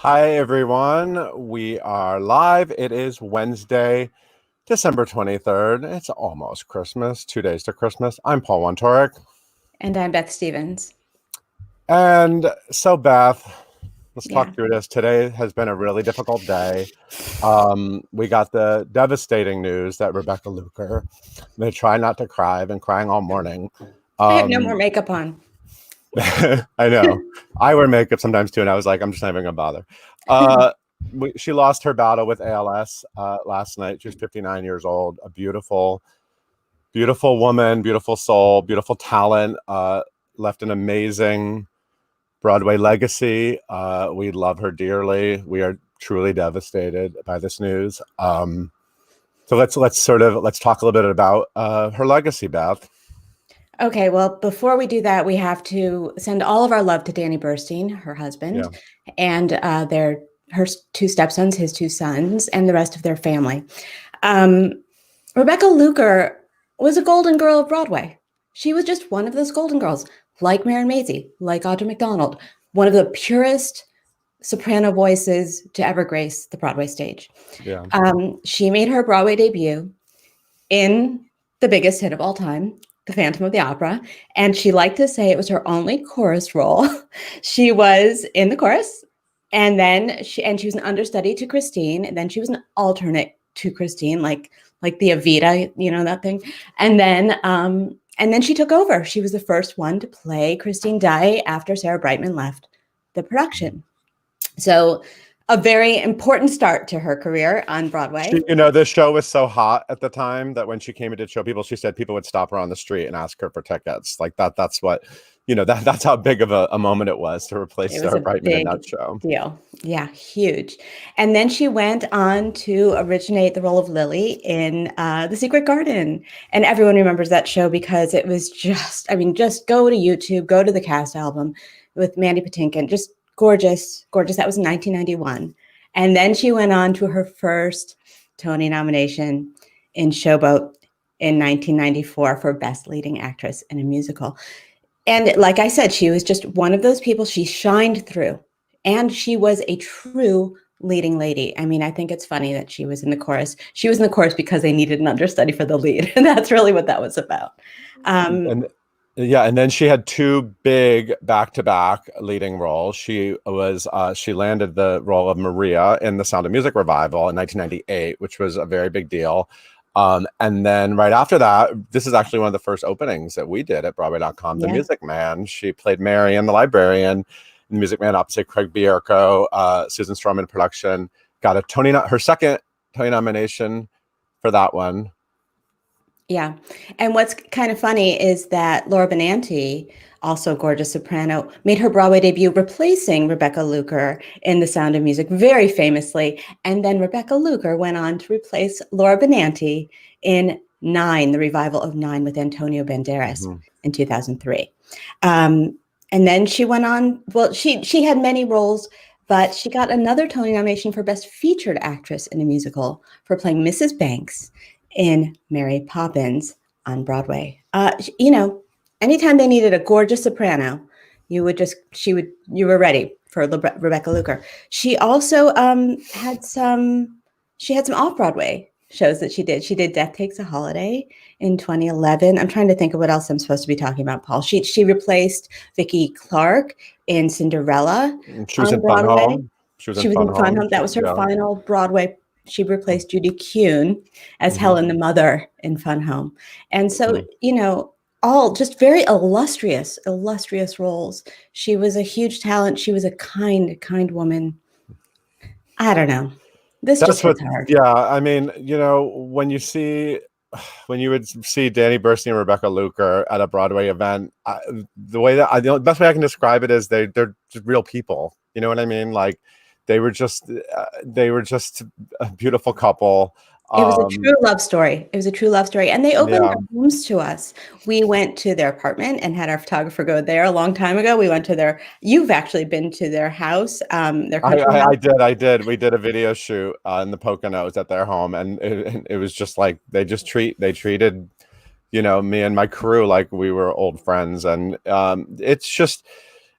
Hi, everyone. We are live. It is Wednesday, December 23rd. It's almost Christmas, 2 days to Christmas. I'm Paul Wontorek. And I'm Beth Stevens. And so, Beth, let's Yeah. talk through this. Today has been a really difficult day. We got the devastating news that Rebecca Luker, they try not to cry, I've been crying all morning. I have no more Um, makeup on. I know. I wear makeup sometimes too, and I was like, I'm just not even gonna bother. Uh, she lost her battle with ALS last night. She was 59 years old. A beautiful, beautiful woman, beautiful soul, beautiful talent. Left an amazing Broadway legacy. We love her dearly. We are truly devastated by this news. So let's talk a little bit about her legacy, Beth. Okay, well, before we do that, we have to send all of our love to Danny Burstein, her husband, Yeah. and her two stepsons, his two sons, and the rest of their family. Um, Rebecca Luker was a golden girl of Broadway. She was just one of those golden girls, like Maren Maisie, like Audra McDonald, one of the purest soprano voices to ever grace the Broadway stage. Yeah. She made her Broadway debut in the biggest hit of all time, The Phantom of the Opera, and she liked to say it was her only chorus role. She was in the chorus, and then she was an understudy to Christine, and then she was an alternate to Christine, like the Evita, that thing, and then she took over. She was the first one to play Christine Daae after Sarah Brightman left the production. So a very important start to her career on Broadway. The show was so hot at the time that when she came in to show people, she said people would stop her on the street and ask her for tickets. Like that. That's what, that's how big of a moment it was to replace It was Sarah a Brightman in that big show. deal. Yeah, huge. And then she went on to originate the role of Lily in The Secret Garden. And everyone remembers that show because it was just go to YouTube, go to the cast album with Mandy Patinkin. Just gorgeous, gorgeous. That was in 1991. And then she went on to her first Tony nomination in Showboat in 1994 for Best Leading Actress in a Musical. And like I said, she was just one of those people. She shined through, and she was a true leading lady. I mean, I think it's funny that she was in the chorus. She was in the chorus because they needed an understudy for the lead. And that's really what that was about. And yeah, and then she had two big back-to-back leading roles. She landed the role of Maria in the Sound of Music revival in 1998, which was a very big deal. And then right after that, this is actually one of the first openings that we did at Broadway.com, The Music Man. She played Marian, the librarian, in The Music Man opposite Craig Bierko, Susan Stroman production. Got her second Tony nomination for that one. Yeah. And what's kind of funny is that Laura Benanti, also gorgeous soprano, made her Broadway debut replacing Rebecca Luker in The Sound of Music very famously. And then Rebecca Luker went on to replace Laura Benanti in Nine, the revival of Nine with Antonio Banderas in 2003. And then she went on, well, she had many roles, but she got another Tony nomination for Best Featured Actress in a Musical for playing Mrs. Banks in Mary Poppins on Broadway. Anytime they needed a gorgeous soprano, you were ready for Rebecca Luker. She also had some off-Broadway shows that she did. She did Death Takes a Holiday in 2011. I'm trying to think of what else I'm supposed to be talking about, Paul. She replaced Vicki Clark in Cinderella. She was in Fun Home. She was in Fun Home. That was her final Broadway. She replaced Judy Kuhn as Helen the Mother in Fun Home. And so, all just very illustrious roles. She was a huge talent. She was a kind woman. I don't know. This just hits hard. Yeah, I mean, when you would see Danny Burstein and Rebecca Luker at a Broadway event, the best way I can describe it is they're just real people. You know what I mean? Like they were just a beautiful couple. It was a true love story. And they opened their homes to us. We went to their apartment and had our photographer go there a long time ago. We went to you've actually been to their house. Their country house. I did. We did a video shoot in the Poconos at their home. And it was just like, they treated, me and my crew like we were old friends. And it's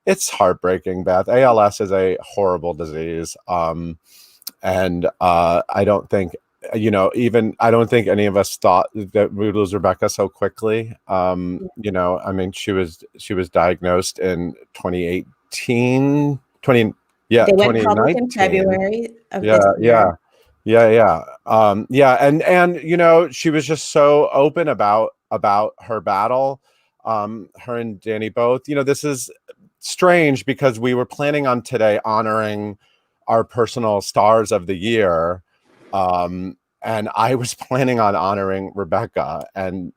it's heartbreaking, Beth. ALS is a horrible disease. And I don't think, I don't think any of us thought that we would lose Rebecca so quickly. I mean, she was diagnosed in 2018, They went public in 2019. February of Yeah, this year. and she was just so open about her battle. Her and Danny both. This is strange because we were planning on today honoring our personal stars of the year, and I was planning on honoring Rebecca, and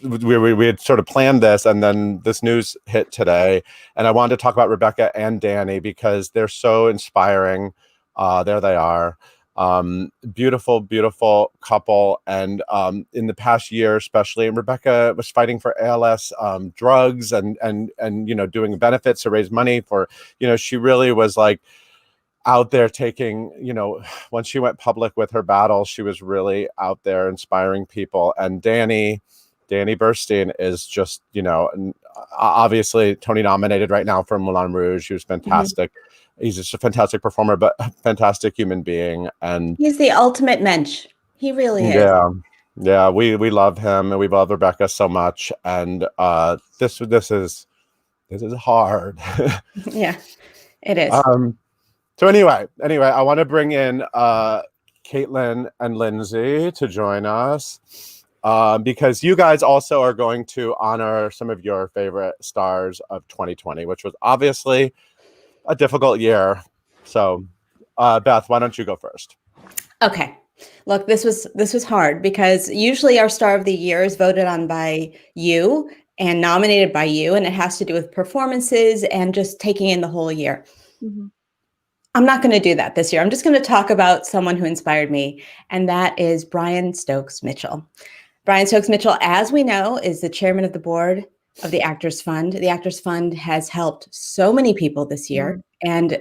we had sort of planned this, and then this news hit today, and I wanted to talk about Rebecca and Danny because they're so inspiring. There they are. Beautiful couple. And in the past year, especially, Rebecca was fighting for ALS drugs and doing benefits to raise money for, she really was like out there taking, once she went public with her battle, she was really out there inspiring people. And Danny Burstein is just, obviously Tony nominated right now for Moulin Rouge. She was fantastic. He's just a fantastic performer, but a fantastic human being. And he's the ultimate mensch. He really is. Yeah. We love him, and we love Rebecca so much. And this is hard. Yeah, it is. So anyway, I want to bring in Caitlin and Lindsay to join us. Because you guys also are going to honor some of your favorite stars of 2020, which was obviously a difficult year. So, Beth, why don't you go first? Okay. Look, this was hard because usually our star of the year is voted on by you and nominated by you, and it has to do with performances and just taking in the whole year. Mm-hmm. I'm not going to do that this year. I'm just going to talk about someone who inspired me, and that is Brian Stokes Mitchell. Brian Stokes Mitchell, as we know, is the chairman of the board of the Actors Fund. The Actors Fund has helped so many people this year and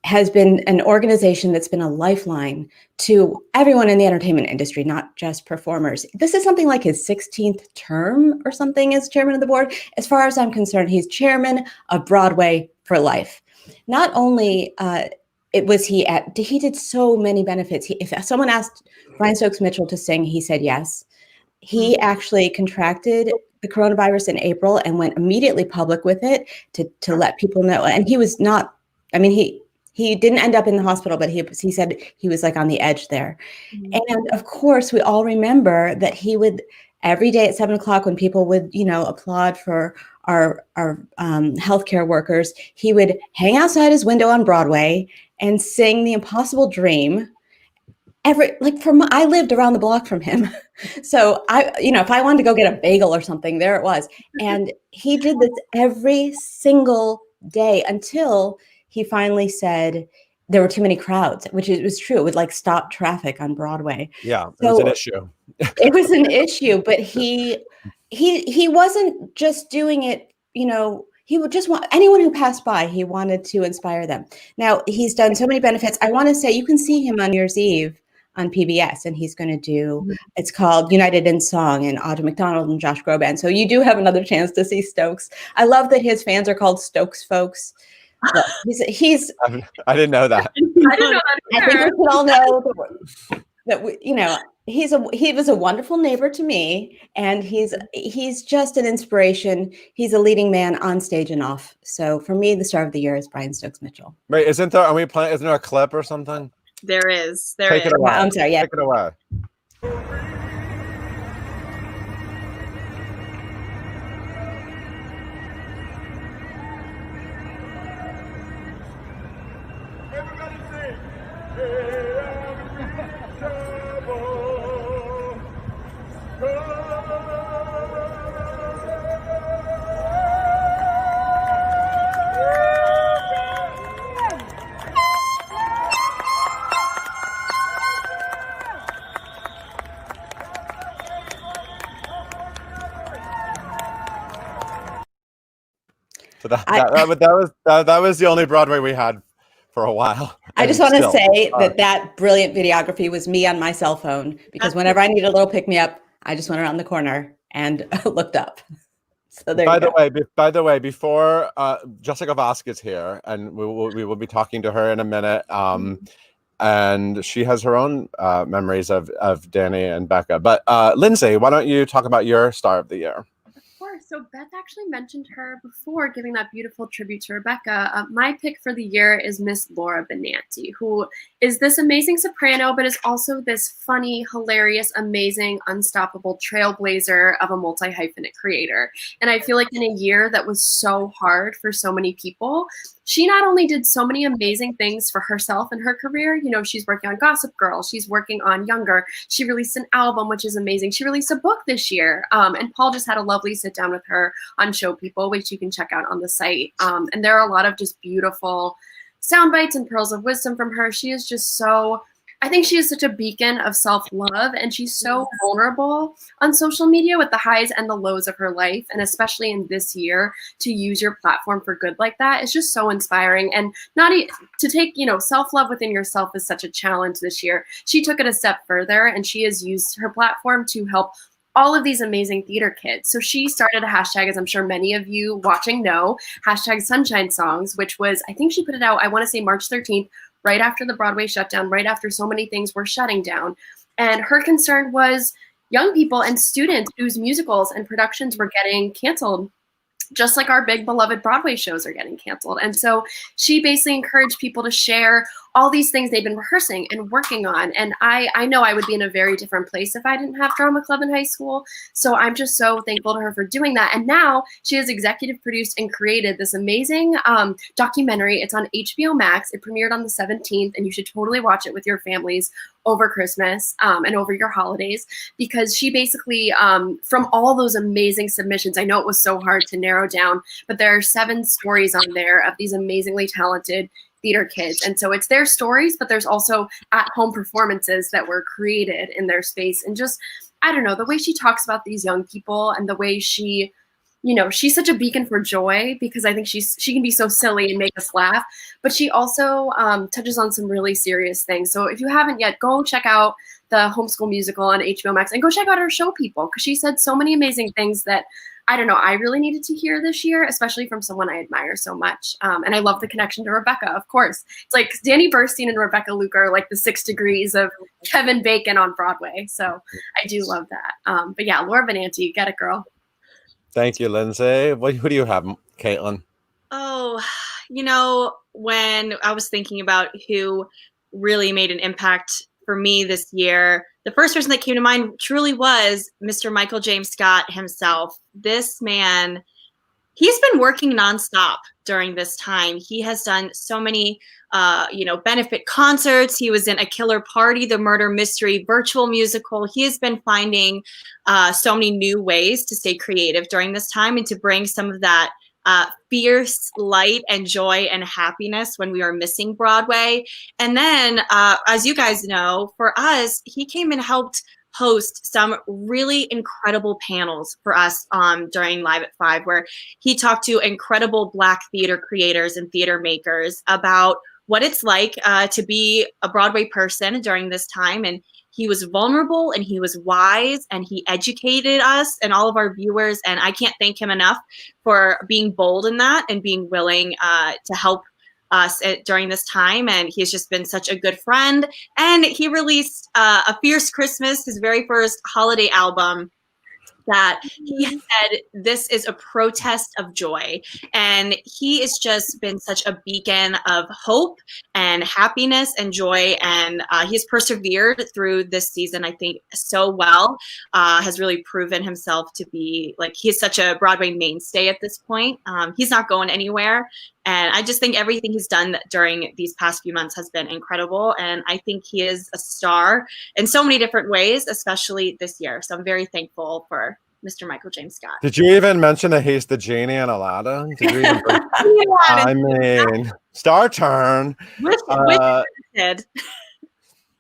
has been an organization that's been a lifeline to everyone in the entertainment industry, not just performers. This is something like his 16th term or something as chairman of the board. As far as I'm concerned, he's chairman of Broadway for life. Not only he did so many benefits. If someone asked Brian Stokes Mitchell to sing, he said yes. He actually contracted the coronavirus in April and went immediately public with it to let people know. And he was not, I mean, he didn't end up in the hospital, but he said he was like on the edge there. Mm-hmm. And of course, we all remember that he would every day at 7:00 when people would, applaud for our healthcare workers, he would hang outside his window on Broadway and sing The Impossible Dream. I lived around the block from him. So if I wanted to go get a bagel or something, there it was. And he did this every single day until he finally said there were too many crowds, which it was true. It would stop traffic on Broadway. Yeah, it was an issue. It was an issue, but he wasn't just doing it, he would just want anyone who passed by, he wanted to inspire them. Now, he's done so many benefits. I want to say you can see him on New Year's Eve on PBS, and he's going to do, it's called United in Song, and Audra McDonald and Josh Groban. So you do have another chance to see Stokes. I love that his fans are called Stokes folks. He's I didn't know that. I didn't know that either. I think we can all know that he was a wonderful neighbor to me, and he's just an inspiration. He's a leading man on stage and off. So for me, the star of the year is Brian Stokes Mitchell. Wait, isn't there a clip or something? There is. Take it away. I'm sorry. Yeah. Take it away. So that was the only Broadway we had for a while. I just want to say that brilliant videography was me on my cell phone, because whenever I need a little pick me up, I just went around the corner and looked up. So there By you the go. way, before Jessica Vosk is here, and we will be talking to her in a minute. And she has her own memories of Danny and Becca. But Lindsay, why don't you talk about your star of the year? Of course. So Beth actually mentioned her before, giving that beautiful tribute to Rebecca. My pick for the year is Miss Laura Benanti, who is this amazing soprano, but is also this funny, hilarious, amazing, unstoppable trailblazer of a multi-hyphenate creator. And I feel like in a year that was so hard for so many people, she not only did so many amazing things for herself and her career, you know, she's working on Gossip Girl, she's working on Younger, she released an album, which is amazing. She released a book this year, and Paul just had a lovely sit down with her on Show People, which you can check out on the site. And there are a lot of just beautiful sound bites and pearls of wisdom from her. She is just so, I think she is such a beacon of self-love, and she's so vulnerable on social media with the highs and the lows of her life. And especially in this year, to use your platform for good like that is just so inspiring. And to take, you know, self-love within yourself is such a challenge this year. She took it a step further, and she has used her platform to help all of these amazing theater kids. So she started a hashtag, as I'm sure many of you watching know, hashtag Sunshine Songs, which was, I think she put it out, I want to say March 13th, right after the Broadway shutdown, right after so many things were shutting down. And her concern was young people and students whose musicals and productions were getting canceled, just like our big beloved Broadway shows are getting canceled. And so she basically encouraged people to share all these things they've been rehearsing and working on. And I know I would be in a very different place if I didn't have drama club in high school. So I'm just so thankful to her for doing that. And now she has executive produced and created this amazing documentary. It's on HBO Max. It premiered on the 17th, and you should totally watch it with your families over Christmas and over your holidays, because she basically, from all those amazing submissions, I know it was so hard to narrow down, but there are 7 stories on there of these amazingly talented theater kids. And so it's their stories, but there's also at-home performances that were created in their space. And just, I don't know, the way she talks about these young people and the way she, you know, she's such a beacon for joy, because I think she can be so silly and make us laugh, but she also touches on some really serious things. So if you haven't yet, go check out the Homeschool Musical on HBO Max, and go check out her Show People, because she said so many amazing things that, I don't know, I really needed to hear this year, especially from someone I admire so much. And I love the connection to Rebecca, of course. It's like Danny Burstein and Rebecca Luker are like the 6 degrees of Kevin Bacon on Broadway. So I do love that. But yeah, Laura Benanti, get it, girl. Thank you, Lindsay. Who do you have, Caitlin? Oh, you know, when I was thinking about who really made an impact for me this year, the first person that came to mind truly was Mr. Michael James Scott himself. This man, he's been working nonstop during this time. He has done so many, benefit concerts. He was in A Killer Party, the murder mystery virtual musical. He has been finding so many new ways to stay creative during this time and to bring some of that fierce light and joy and happiness when we were missing Broadway. And then, as you guys know, for us, he came and helped host some really incredible panels for us during Live at 5, where he talked to incredible Black theater creators and theater makers about what it's like to be a Broadway person during this time. And he was vulnerable, and he was wise, and he educated us and all of our viewers. And I can't thank him enough for being bold in that and being willing to help us during this time. And he's just been such a good friend. And he released A Fierce Christmas, his very first holiday album, that he said, this is a protest of joy. And he has just been such a beacon of hope and happiness and joy. And he's persevered through this season, I think, so well, has really proven himself to be, like, he's such a Broadway mainstay at this point. He's not going anywhere. And I just think everything he's done during these past few months has been incredible. And I think he is a star in so many different ways, especially this year. So I'm very thankful for Mr. Michael James Scott. Did you even mention that he's the genie in Aladdin? Did you even I mean, star turn. Which did.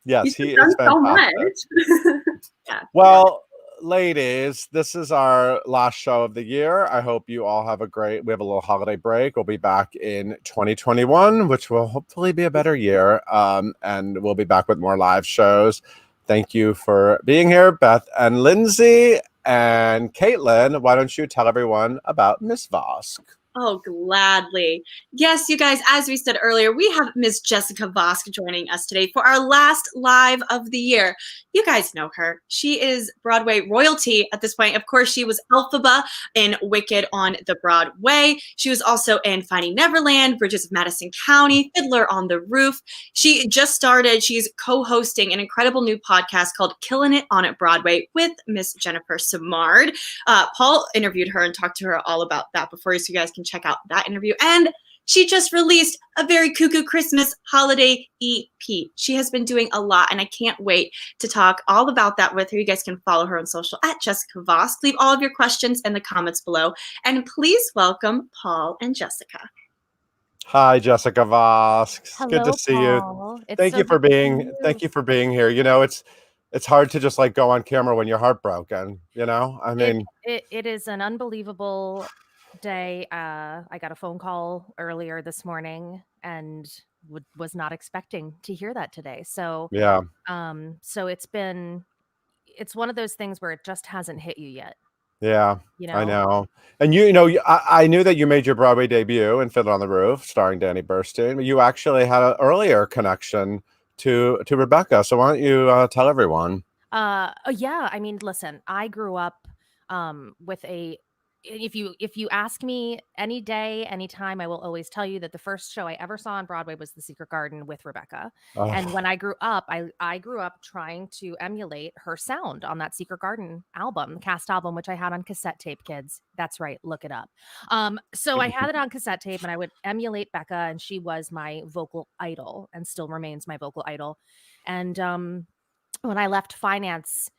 Yes, he done is so fantastic. much. Yeah. Well, ladies, this is our last show of the year. I hope you all have we have a little holiday break. We'll be back in 2021, which will hopefully be a better year. And we'll be back with more live shows. Thank you for being here, Beth and Lindsay. And Caitlin, why don't you tell everyone about Miss Vosk? Oh, gladly. Yes, you guys, as we said earlier, we have Miss Jessica Vosk joining us today for our last live of the year. You guys know her. She is Broadway royalty at this point. Of course, she was Elphaba in Wicked on the Broadway. She was also in Finding Neverland, Bridges of Madison County, Fiddler on the Roof. She just started, she's co-hosting an incredible new podcast called Killin It on Broadway with Miss Jennifer Simard. Paul interviewed her and talked to her all about that before, so you guys can check out that interview. And she just released a Very Cuckoo Christmas holiday EP. She has been doing a lot, and I can't wait to talk all about that with her. You guys can follow her on social at Jessica Vosk. Leave all of your questions in the comments below. And please welcome Paul and Jessica. Hi, Jessica Vosk. Hello, Good to see Paul. you. It's Thank so you for good to see being thank you for being here. You know, it's hard to just like go on camera when you're heartbroken, you know? I mean, It is an unbelievable day. I got a phone call earlier this morning and was not expecting to hear that today. So yeah. so it's one of those things where it just hasn't hit you yet. Yeah, You I know? know. And you know, I knew that you made your Broadway debut in Fiddler on the Roof, starring Danny Burstein, but you actually had an earlier connection to Rebecca. So why don't you tell everyone? Yeah, I mean, listen, I grew up with a if you ask me any day, anytime, I will always tell you that the first show I ever saw on Broadway was The Secret Garden with Rebecca. And when I grew up, I grew up trying to emulate her sound on that Secret Garden album, the cast album, which I had on cassette tape, kids. That's right, look it up. So I had it on cassette tape and I would emulate Becca, and she was my vocal idol and still remains my vocal idol. And when I left finance,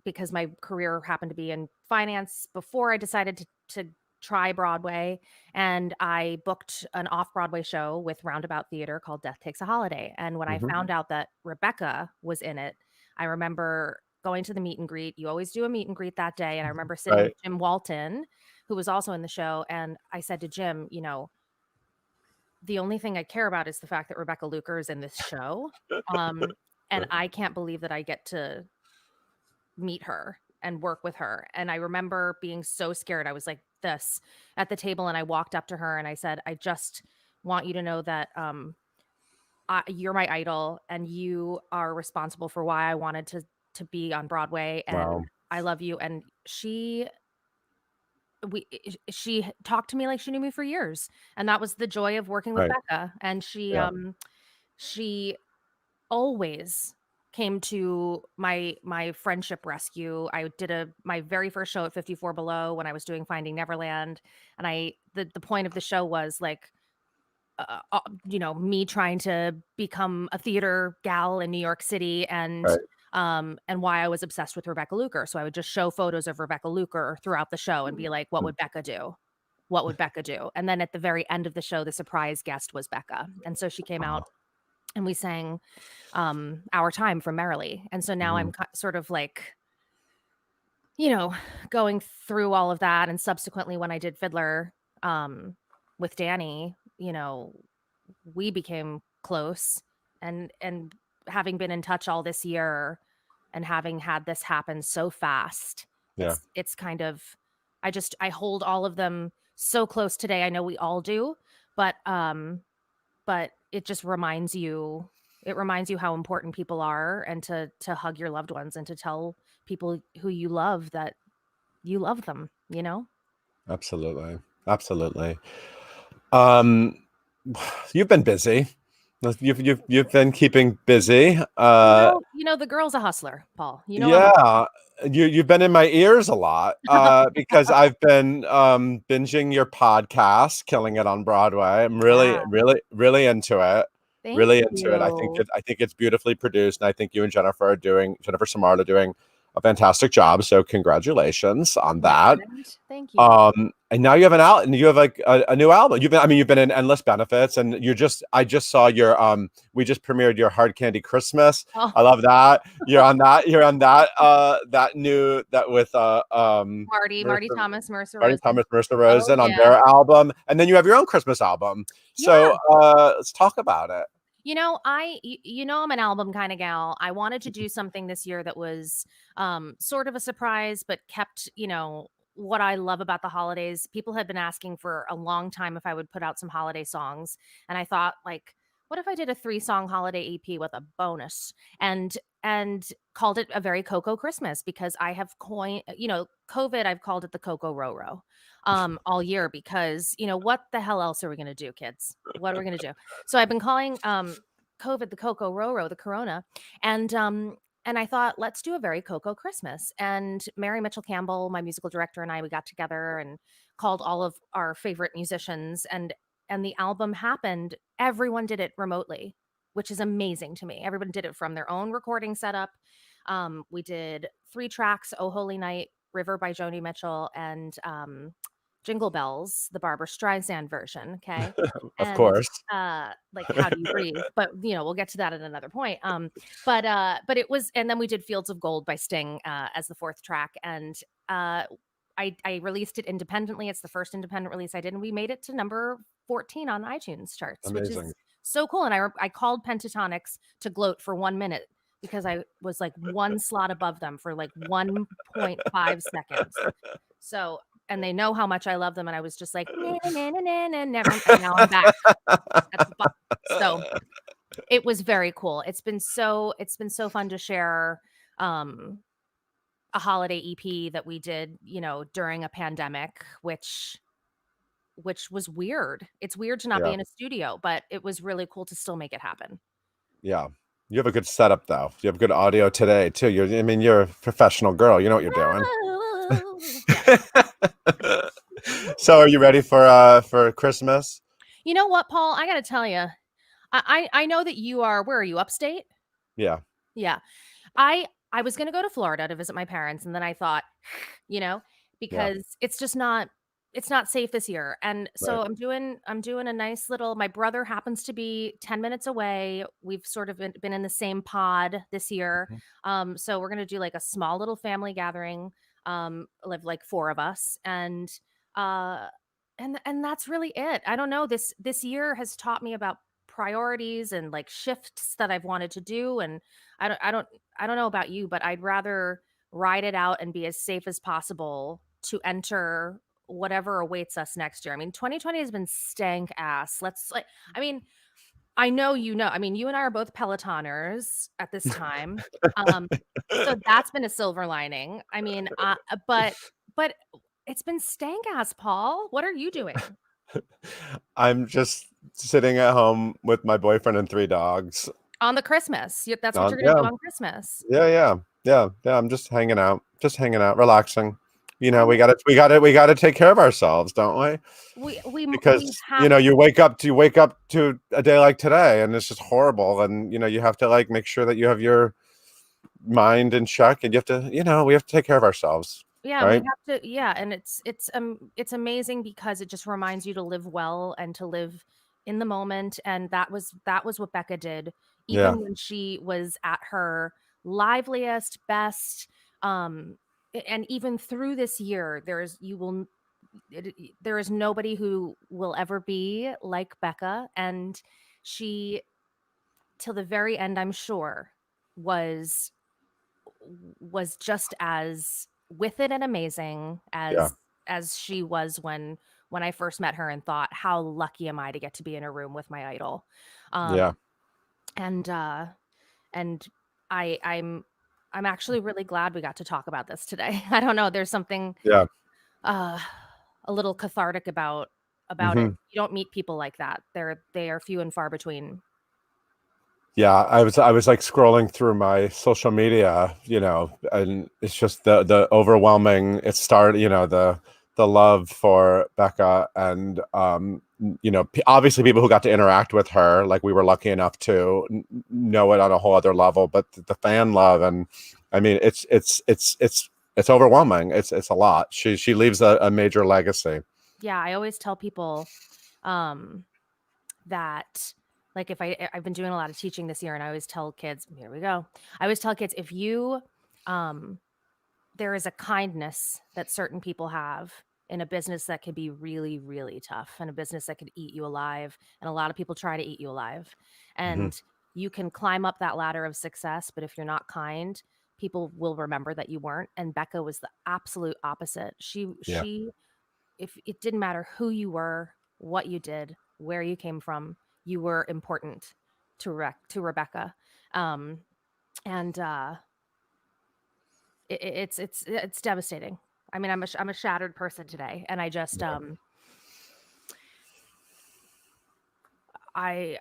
because my career happened to be in finance before I decided to try Broadway, and I booked an off-Broadway show with Roundabout Theater called Death Takes a Holiday. And when I found out that Rebecca was in it, I remember going to the meet and greet. You always do a meet and greet that day. And I remember sitting with Jim Walton, who was also in the show. And I said to Jim, you know, the only thing I care about is the fact that Rebecca Luker is in this show. And I can't believe that I get to meet her and work with her. And I remember being so scared. I was like this at the table, and I walked up to her and I said, I just want you to know that you're my idol and you are responsible for why I wanted to be on Broadway, and I love you. And she talked to me like she knew me for years, and that was the joy of working with Becca. And she always came to my friendship rescue. I did my very first show at 54 Below when I was doing Finding Neverland, and the point of the show was like, you know, me trying to become a theater gal in New York City, and why I was obsessed with Rebecca Luker. So I would just show photos of Rebecca Luker throughout the show and be like, what would Becca do? What would Becca do? And then at the very end of the show, the surprise guest was Becca, and so she came out. And we sang Our Time from Merrily. And so now I'm sort of like, you know, going through all of that. And subsequently, when I did Fiddler with Danny, you know, we became close. And having been in touch all this year and having had this happen so fast, it's kind of, I hold all of them so close today. I know we all do, but it just reminds you how important people are, and to hug your loved ones and to tell people who you love that you love them, you know? Absolutely. You've been busy. You've been keeping busy. You know, the girl's a hustler, Paul. You know. Yeah. You've been in my ears a lot because I've been binging your podcast, Killing It on Broadway. I'm really into it. Thank Into it. you. I think it's beautifully produced, and I think you and Jennifer Simard are doing a fantastic job. So congratulations on that. Thank you. And now you have like a new album. You've been in Endless Benefits, and I just saw your we just premiered your Hard Candy Christmas. I love that. You're on that with Marty Thomas Mercer Rosen on their album, and then you have your own Christmas album. So let's talk about it. I'm an album kind of gal. I wanted to do something this year that was sort of a surprise, but kept, what I love about the holidays. People had been asking for a long time if I would put out some holiday songs. And I thought, like, what if I did a 3-song holiday EP with a bonus and called it a Very Coco Christmas, because I have coined, COVID, I've called it the Coco Roro all year, because, what the hell else are we going to do, kids? What are we going to do? So I've been calling COVID the Coco Roro, the Corona, and I thought, let's do a Very Coco Christmas. And Mary Mitchell Campbell, my musical director, and I, we got together and called all of our favorite musicians, and the album happened. Everyone did it remotely, which is amazing to me. Everyone did it from their own recording setup. We did 3 tracks: "Oh Holy Night," "River" by Joni Mitchell, and "Jingle Bells," the Barbara Streisand version. Okay. Of And course. like "How Do You Breathe," but we'll get to that at another point. But it was, and then we did "Fields of Gold" by Sting as the 4th track, and I released it independently. It's the first independent release I did, and we made it to number 14 on iTunes charts, which Amazing. is so cool. And I called Pentatonics to gloat for 1 minute, because I was like 1 slot above them for like 1.5 seconds. So, and they know how much I love them, and I was just like, "Na, na, na, na, na," never, and now I'm back at the bottom. So it was very cool. It's been so fun to share a holiday EP that we did, during a pandemic, which was weird. It's weird to not be Yeah. in a studio, but it was really cool to still make it happen. Yeah. You have a good setup, though. You have good audio today, too. You're a professional girl. You know what you're doing. Yeah. So, are you ready for Christmas? You know what, Paul? I got to tell you, I know that you are. Where are you? Upstate? Yeah. Yeah. I was going to go to Florida to visit my parents, and then I thought, Yeah. because it's not safe this year. And so Right. I'm doing a nice little, my brother happens to be 10 minutes away. We've sort of been in the same pod this year. Mhm. So we're going to do like a small little family gathering, live like 4 of us, uh and that's really it. I don't know, this year has taught me about priorities and like shifts that I've wanted to do, and I don't know about you, but I'd rather ride it out and be as safe as possible to enter whatever awaits us next year. I mean, 2020 has been stank ass. I mean, I know, I mean, you and I are both Pelotoners at this time. Um, so that's been a silver lining. I mean, but it's been stank ass, Paul. What are you doing? I'm just sitting at home with my boyfriend and 3 dogs. On the Christmas. That's what you're gonna do Yeah. on Christmas. Yeah. I'm just hanging out, relaxing. I We know. gotta take care of ourselves, don't we? We Because have you wake up to a day like today, and it's just horrible, and you have to like make sure that you have your mind in check, and you have to we have to take care of ourselves, Yeah, we right? have to, yeah, and it's amazing because it just reminds you to live well and to live in the moment, and that was what Becca did, Yeah, even when she was at her liveliest, best, and even through this year, there is nobody who will ever be like Becca, and she, till the very end, I'm sure, was just as with it and amazing yeah, as she was when I first met her, and thought, how lucky am I to get to be in a room with my idol. yeah, Um and and I'm actually really glad we got to talk about this today. I don't know, there's something yeah. uh a little cathartic about it. Hmm. You don't meet people like that. They are few and far between. Yeah, I was like scrolling through my social media, and it's just the overwhelming. It started, the love for Becca, and obviously people who got to interact with her, like we were lucky enough to know it on a whole other level. But the fan love, and I mean, it's overwhelming. It's a lot. She leaves a major legacy. Yeah, I always tell people um that, like, if I've been doing a lot of teaching this year, and I always tell kids, here we go. I always tell kids, if you there is a kindness that certain people have in a business that can be really, really tough, and a business that could eat you alive. And a lot of people try to eat you alive. And you can climb up that ladder of success, but if you're not kind, people will remember that you weren't. And Becca was the absolute opposite. She if it didn't matter who you were, what you did, where you came from, you were important to Rebecca. And it's devastating. I mean, I'm a shattered person today, and I just I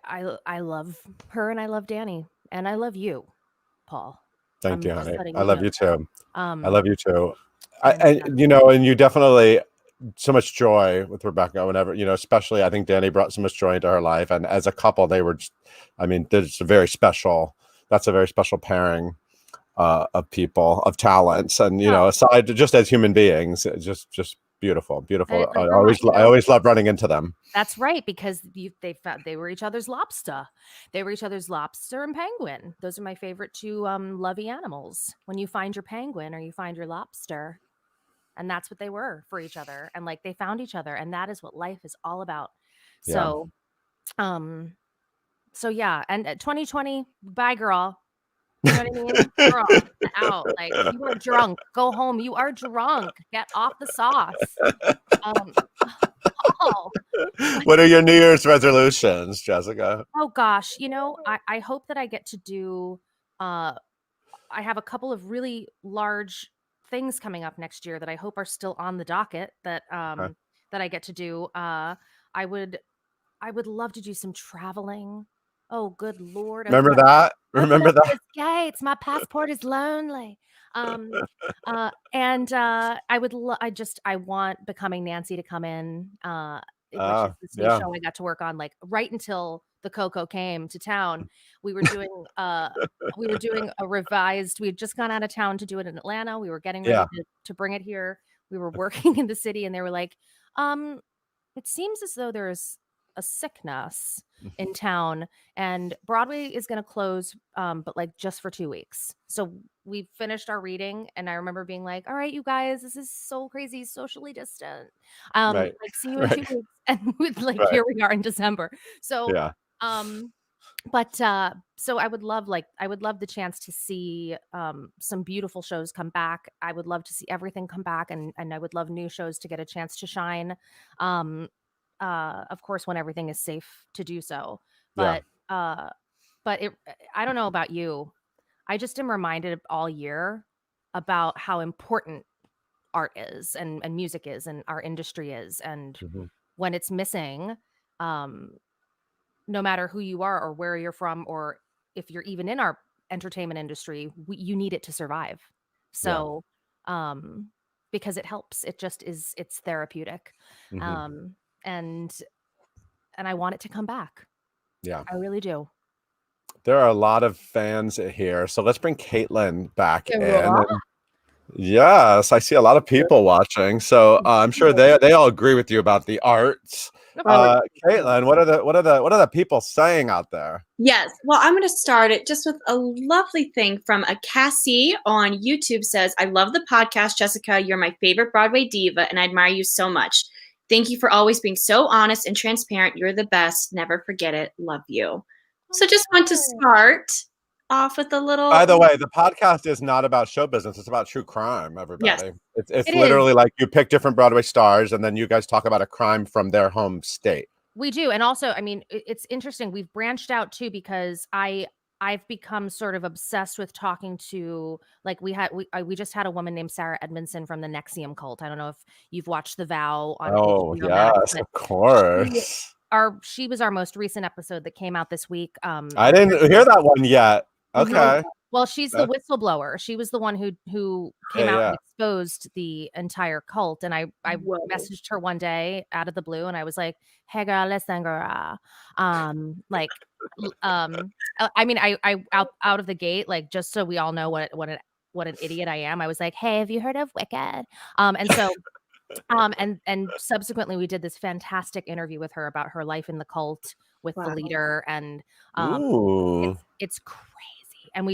love her, and I love Danny, and I love you, Paul. Thank you, I'm just honey. letting I you love know you too. that. I love you too. And, And you definitely so much joy with Rebecca whenever, especially I think Danny brought so much joy into her life. And as a couple, they were just, I mean, that's a very special pairing of people, of talents. And, aside just as human beings, just beautiful. And I always love running into them. That's right, because they were each other's lobster. They were each other's lobster and penguin. Those are my favorite two lovey animals. When you find your penguin or you find your lobster, and that's what they were for each other. And like they found each other, and that is what life is all about. So, so yeah. And 2020, bye, girl. You know what I mean? Girl, out. Like, you are drunk. Go home. You are drunk. Get off the sauce. What are your New Year's resolutions, Jessica? Oh gosh, I hope that I get to do I have a couple of really large things coming up next year that I hope are still on the docket that that I get to do. I would love to do some traveling. Oh, good Lord. Remember that? Remember that? Gates. My passport is lonely. And I want Becoming Nancy to come in, which is this new show I got to work on, like right until the Coco came to town. We were doing a revised, we had just gone out of town to do it in Atlanta. We were getting ready to bring it here. We were working in the city, and they were like, it seems as though there's a sickness in town, and Broadway is going to close, but like just for 2 weeks. So we finished our reading, and I remember being like, all right, you guys, this is so crazy, socially distant. Like, see you in 2 weeks. And here we are in December. So, so I would love the chance to see some beautiful shows come back. I would love to see everything come back, and I would love new shows to get a chance to shine. Of course, when everything is safe to do so. But I don't know about you. I just am reminded all year about how important art is, and music is, and our industry is. And when it's missing, no matter who you are or where you're from, or if you're even in our entertainment industry, you need it to survive. So, because it helps, it just is, it's therapeutic. And I want it to come back. Yeah, I really do. There are a lot of fans here, so let's bring Caitlin back in. Yes, I see a lot of people watching, so I'm sure they all agree with you about the arts. Caitlin, what are the people saying out there? Yes, well, I'm going to start it just with a lovely thing from a Cassie on YouTube. Says, I love the podcast, Jessica. You're my favorite Broadway diva, and I admire you so much. Thank you for always being so honest and transparent. You're the best. Never forget it. Love you. So just want to start off with a little. By the way, the podcast is not about show business. It's about true crime, everybody. Yes, it's literally like you pick different Broadway stars, and then you guys talk about a crime from their home state. We do. And also, I mean, it's interesting. We've branched out too, because I've become sort of obsessed with talking to, like, we just had a woman named Sarah Edmondson from the Nexium cult. I don't know if you've watched The Vow on HBO Max, of course. She was our most recent episode that came out this week. I didn't hear that one yet. Okay. Well, she's the whistleblower. She was the one who came out and exposed the entire cult. And I messaged her one day out of the blue, and I was like, "Hey girl, listen, girl." I mean, I out of the gate, like, just so we all know what an idiot I am, I was like, "Hey, have you heard of Wicked?" And so and subsequently we did this fantastic interview with her about her life in the cult with the leader, and it's crazy. And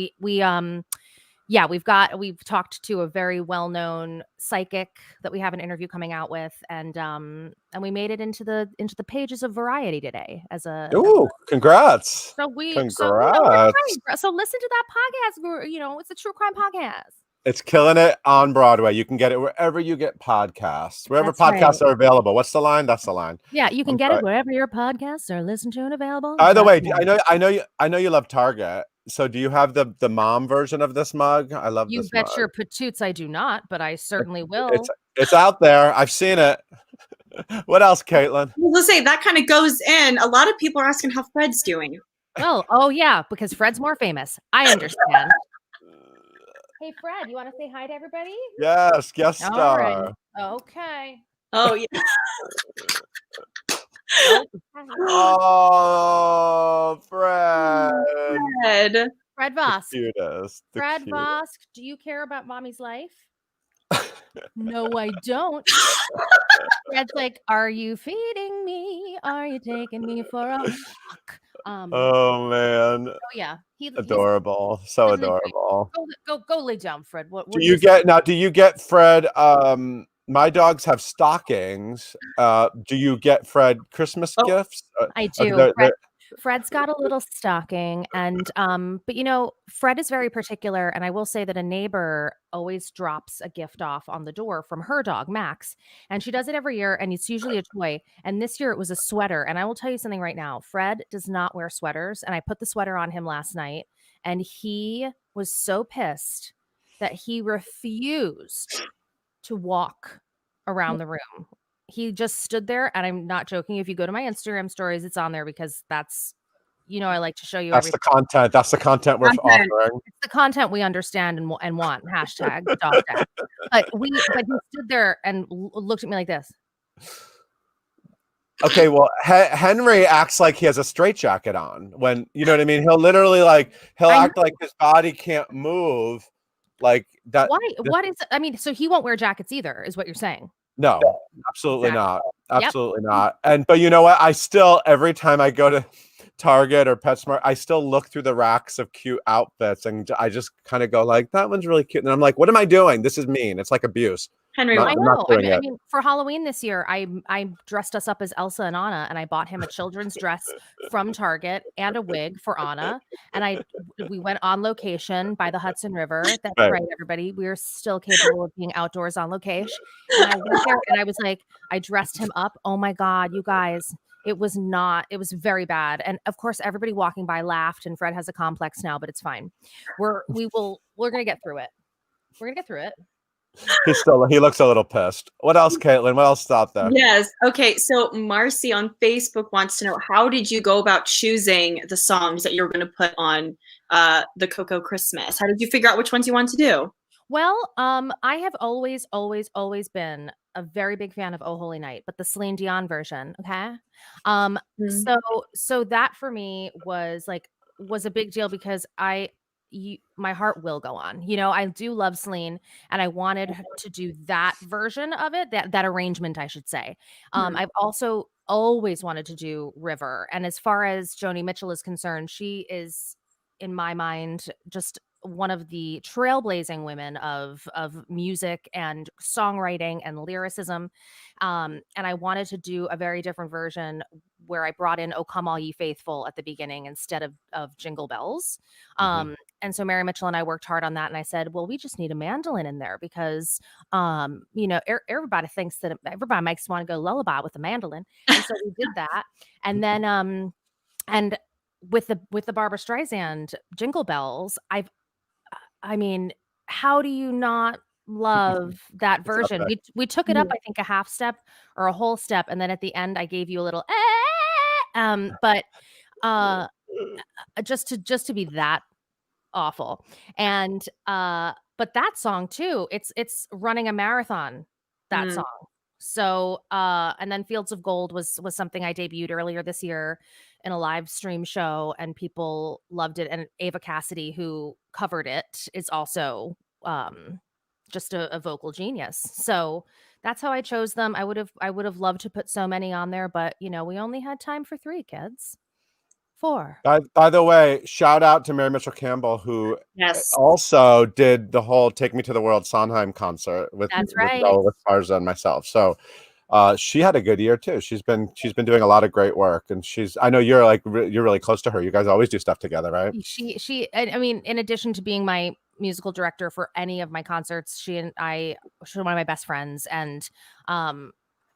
Yeah, we've talked to a very well-known psychic that we have an interview coming out with, and we made it into the pages of Variety today as a Ooh, congrats. so we're Congrats. great. So listen to that podcast. It's a true crime podcast. It's Killin It on Broadway. You can get it wherever you get podcasts, wherever That's right. podcasts are available. What's the line? That's the line. Yeah, you can get it wherever your podcasts are listened to and available. By the way, I know you love Target. So do you have the mom version of this mug? I love You this bet mug. your patoots I do not, but I certainly will. It's out there. I've seen it. What else, Caitlin? Let's say that kind of goes in. A lot of people are asking how Fred's doing. Well, oh yeah, because Fred's more famous. I understand. Hey, Fred, you want to say hi to everybody? Yes, guest All star. right. Okay. Oh yeah. Oh, Fred. Fred. Fred Vosk. Cutest. Fred Vosk, do you care about mommy's life? No, I don't. Fred's like, are you feeding me? Are you taking me for a walk? Oh man. Oh yeah. Adorable. So adorable. Go lay down, Fred. What Do you get Fred my dogs have stockings. Do you get Fred Christmas gifts? I do. Fred's got a little stocking, and but Fred is very particular, and I will say that a neighbor always drops a gift off on the door from her dog Max, and she does it every year, and it's usually a toy. And this year it was a sweater, and I will tell you something right now. Fred does not wear sweaters, and I put the sweater on him last night, and he was so pissed that he refused to walk around the room. He just stood there, and I'm not joking. If you go to my Instagram stories, it's on there because that's, I like to show you. That's the content. That's the content we're offering. It's the content we understand and want. Hashtag dog tag. But he stood there and looked at me like this. Okay, well, Henry acts like he has a straitjacket on when, you know what I mean? He'll literally he'll act like his body can't move like that. Why? What is, so he won't wear jackets either, is what you're saying? No, absolutely not. Absolutely Yep. not. But you know what? I still, every time I go to Target or PetSmart, I still look through the racks of cute outfits and I just kind of go like, that one's really cute. And I'm like, what am I doing? This is mean. It's like abuse. Henry, I know. I mean, for Halloween this year, I dressed us up as Elsa and Anna, and I bought him a children's dress from Target and a wig for Anna. And we went on location by the Hudson River. That's right, everybody. We are still capable of being outdoors on location. And I went there and I was like, I dressed him up. Oh my God, you guys. It was very bad. And of course, everybody walking by laughed, and Fred has a complex now, but it's fine. We're gonna get through it. We're gonna get through it. He looks a little pissed. What else, Caitlin? What else out there? Yes. Okay. So Marcy on Facebook wants to know, how did you go about choosing the songs that you were going to put on the Coco Christmas? How did you figure out which ones you want to do? Well, I have always been a very big fan of Oh Holy Night, but the Celine Dion version. Okay. So that for me was a big deal because my heart will go on. I do love Celine, and I wanted to do that version of it, that arrangement, I should say. I've also always wanted to do River. And as far as Joni Mitchell is concerned, she is, in my mind, just one of the trailblazing women of music and songwriting and lyricism. And I wanted to do a very different version where I brought in "O Come All Ye Faithful" at the beginning instead of Jingle Bells. And so Mary Mitchell and I worked hard on that. And I said, well, we just need a mandolin in there because, everybody thinks that everybody makes want to go lullaby with a mandolin. And so we did that. And then, and with the Barbra Streisand Jingle Bells, how do you not love that version? We took it up, I think, a half step or a whole step. And then at the end, I gave you a little, but just to be that awful. And but that song too, it's running a marathon, that song. So and then Fields of Gold was something I debuted earlier this year in a live stream show, and people loved it. And Ava Cassidy, who covered it, is also just a vocal genius. So that's how I chose them. I would have loved to put so many on there, but we only had time for 3 kids. 4. By the way, shout out to Mary Mitchell Campbell, who Yes. also did the whole "Take Me to the World" Sondheim concert with That's with right. Bella Esparza and myself. So she had a good year too. She's been doing a lot of great work, and I know you're like you're really close to her. You guys always do stuff together, right? I mean, in addition to being my musical director for any of my concerts, she's one of my best friends, and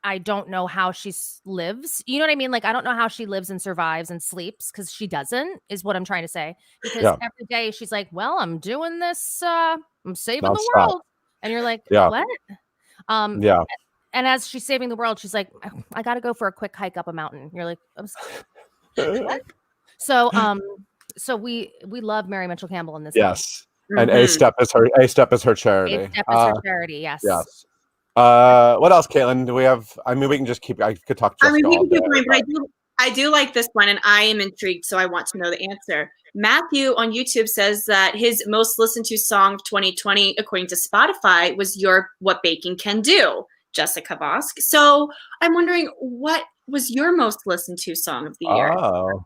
I don't know how she lives. You know what I mean? Like, I don't know how she lives and survives and sleeps, because she doesn't, is what I'm trying to say. Because Yeah. every day she's like, well, I'm doing this, I'm saving the Nonstop. world. And you're like, Yeah. what? Yeah. And as she's saving the world, she's like, I got to go for a quick hike up a mountain. You're like, what? So we love Mary Mitchell Campbell in this house. Yes. And A Step is her charity. A Step is her charity. Yes. Yes. What else, Caitlin? Do we have? I mean, we can just keep. I could talk. I mean, Jessica we all can keep day, going, but I do like this one, and I am intrigued, so I want to know the answer. Matthew on YouTube says that his most listened to song of 2020, according to Spotify, was your "What Baking Can Do," Jessica Vosk. So I'm wondering, what was your most listened to song of the year? Oh.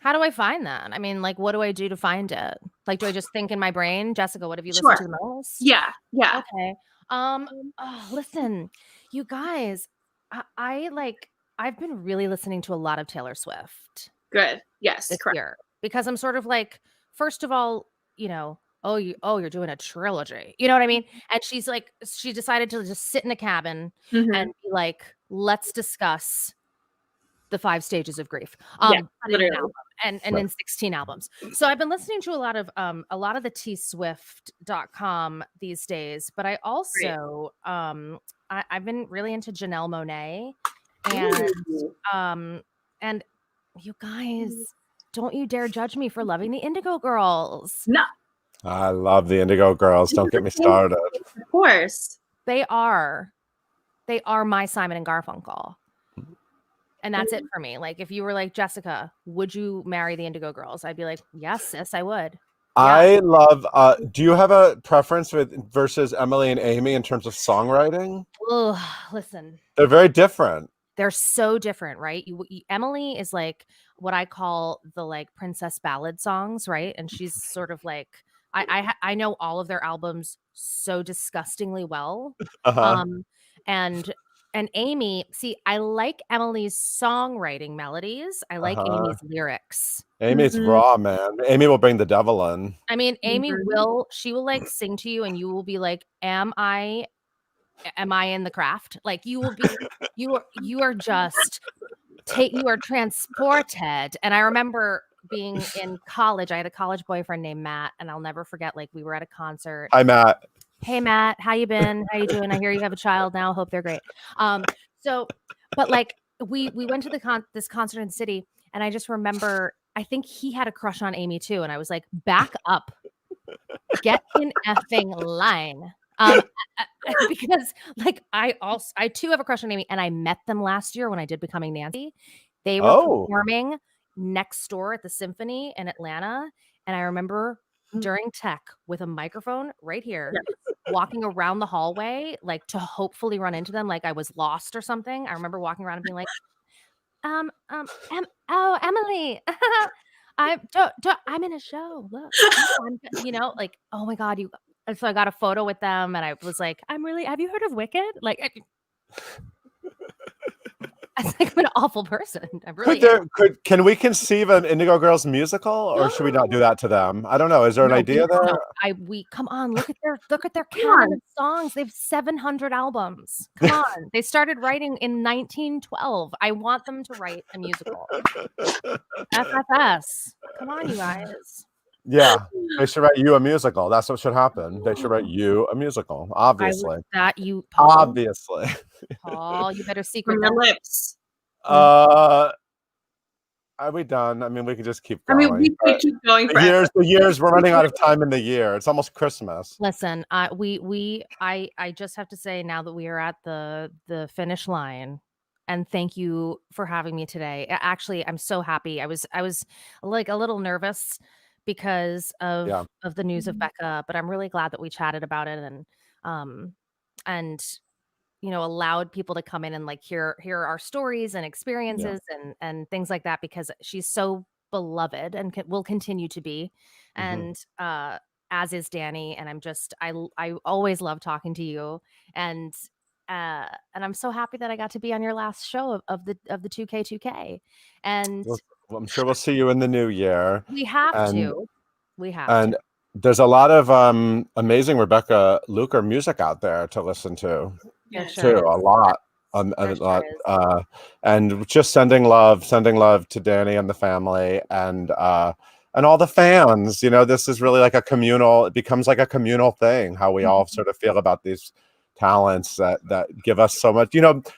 How do I find that? I mean, like, what do I do to find it? Like, do I just think in my brain, Jessica, what have you listened to the most? Yeah. Okay. Listen, you guys, I've been really listening to a lot of Taylor Swift. Good. Yes, this correct. year, because I'm sort of like, first of all, you're doing a trilogy. You know what I mean? And she's like, she decided to just sit in a cabin and be like, let's discuss the 5 stages of grief. Literally. And in 16 albums. So I've been listening to a lot of the tswift.com these days, but I also I've been really into Janelle Monáe, and you guys, don't you dare judge me for loving the Indigo Girls. No. I love the Indigo Girls. Don't get me started. Of course. They are my Simon and Garfunkel. And that's it for me. Like, if you were like, Jessica, would you marry the Indigo Girls? I'd be like, yes, sis, I would. I love, do you have a preference versus Emily and Amy in terms of songwriting? Ugh, listen. They're very different. They're so different, right? Emily is like what I call the like princess ballad songs, right? And she's sort of like, I know all of their albums so disgustingly well. And Amy, see, I like Emily's songwriting melodies. I like Amy's lyrics. Amy's raw, man. Amy will bring the devil in. I mean, Amy she will like sing to you and you will be like, am I in the craft? Like, you will be, you are just, you are transported. And I remember being in college. I had a college boyfriend named Matt, and I'll never forget, like, we were at a concert. Hi, Matt. Hey, Matt, how you been? How you doing? I hear you have a child now. Hope they're great. But like, we went to this concert in the city, and I just remember, I think he had a crush on Amy too, and I was like, back up, get in effing line. Because like, I too have a crush on Amy, and I met them last year when I did Becoming Nancy. They were performing next door at the Symphony in Atlanta, and I remember during tech with a microphone right here, walking around the hallway, like, to hopefully run into them, like I was lost or something. I remember walking around and being like, Emily, I'm in a show. Look, like, oh my God, and so I got a photo with them, and I was like, have you heard of Wicked? Like, I think I'm an awful person. I really can we conceive an Indigo Girls musical, or should we not do that to them? I don't know. Is there an idea there? No, we come on. Look at their canon of songs. They have 700 albums. Come on. They started writing in 1912. I want them to write a musical. FFS. Come on, you guys. Yeah, they should write you a musical. That's what should happen. They should write you a musical. Obviously. Paul. Obviously. Paul, you better secret your lips. Are we done? I mean, we can just keep going. I mean, we could keep going. The years, we're running out of time in the year. It's almost Christmas. Listen, I just have to say, now that we are at the finish line, and thank you for having me today. Actually, I'm so happy. I was like a little nervous because of the news of Becca, but I'm really glad that we chatted about it, and allowed people to come in and like hear our stories and experiences and things like that, because she's so beloved and will continue to be. And as is Danny. And I always love talking to you. And I'm so happy that I got to be on your last show of the 2K2K. And Well, I'm sure we'll see you in the new year. we have And to. We have and to. there's a lot of amazing Rebecca Luker music out there to listen to There Yes. sure too. is. A lot. A There lot. sure is. And just sending love to Danny and the family and all the fans. This is really like it becomes like a communal thing, how we all sort of feel about these talents that give us so much.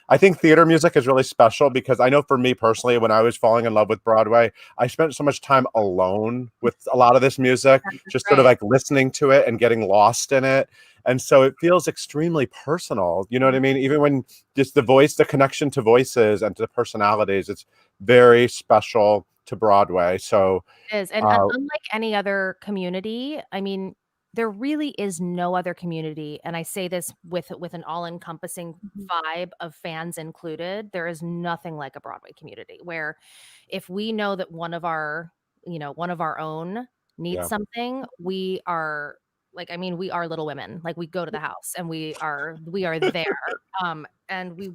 I think theater music is really special because I know for me personally, when I was falling in love with Broadway, I spent so much time alone with a lot of this music, just sort of like listening to it and getting lost in it. And so it feels extremely personal. You know what I mean? Even when just the connection to voices and to personalities, it's very special to Broadway. So It is. And unlike any other community, I mean, there really is no other community, and I say this with an all-encompassing vibe of fans included. There is nothing like a Broadway community where if we know that one of our own needs something, we are like, I mean, we are Little Women. Like we go to the house and we are there. And we,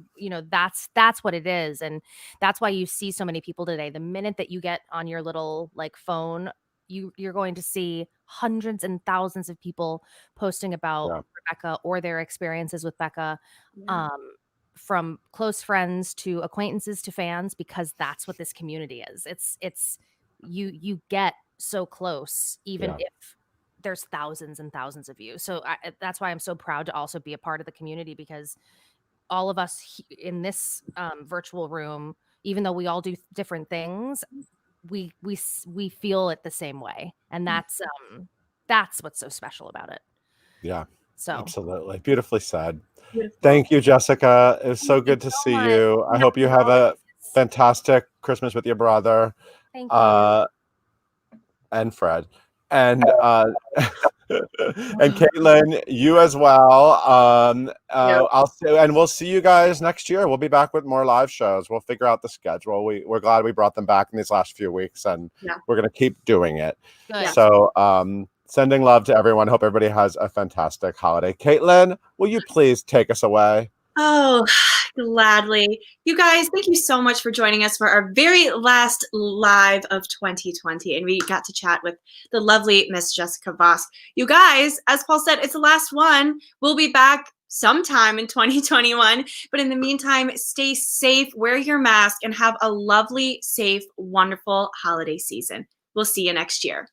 that's what it is. And that's why you see so many people today. The minute that you get on your little like phone, you're going to see hundreds and thousands of people posting about Rebecca or their experiences with Becca, from close friends to acquaintances to fans, because that's what this community is. It's you get so close, even if there's thousands and thousands of you. So that's why I'm so proud to also be a part of the community, because all of us in this virtual room, even though we all do different things, we feel it the same way, and that's what's so special about it. Yeah, so absolutely, beautifully said. Beautiful. Thank you, Jessica. It was so good to see you. I hope you have a fantastic Christmas with your brother. Thank you. And Fred and and Caitlin, you as well. We'll see you guys next year. We'll be back with more live shows. We'll figure out the schedule. We're glad we brought them back in these last few weeks, and we're going to keep doing it. Good. So sending love to everyone. Hope everybody has a fantastic holiday. Caitlin, will you please take us away? Oh, gladly. You guys, thank you so much for joining us for our very last live of 2020. And we got to chat with the lovely Miss Jessica Vosk. You guys, as Paul said, it's the last one. We'll be back sometime in 2021. But in the meantime, stay safe, wear your mask, and have a lovely, safe, wonderful holiday season. We'll see you next year.